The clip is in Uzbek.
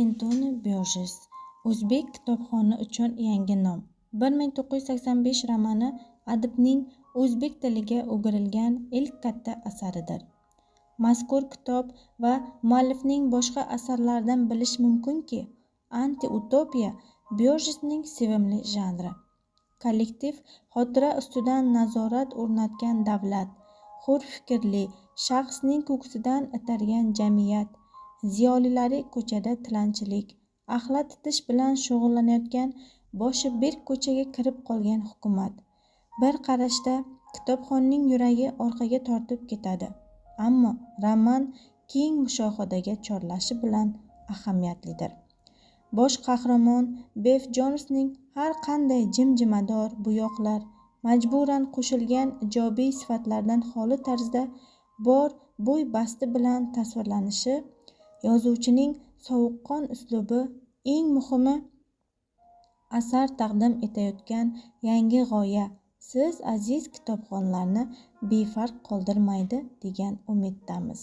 Entoni Borjes o'zbek kitobxoni uchun yangi nom. 1985 romani adibning o'zbek tiliga o'girilgan ilk katta asaridir. Mazkur kitob va muallifning boshqa asarlaridan bilish mumkinki, anti-utopiya Borjesning sevimli janri. Kollektiv xotira ustidan nazorat o'rnatgan davlat, hur fikrli shaxsning ko'ksidan itargan jamiyat, ziyolilari ko'chada tilanchilik, axlat titish bilan shug'ullanayotgan boshi berk ko'chaga kirib qolgan hukumat. Bir qarashda kitobxonning yuragi orqaga tortib ketadi. Ammo roman keng mushohadaga chorlashi bilan ahamiyatlidir. Bosh qahramon Bev Jonsning har qanday jimjimador bo'yoqlar, majburan qo'shilgan ijobiy sifatlardan xoli tarzda bor bo'y basti bilan tasvirlanishi, yozuvchining sovuqqon uslubi, eng muhimi asar taqdim etayotgan yangi g'oya siz aziz kitobxonlarni befarq qoldirmaydi degan umiddamiz.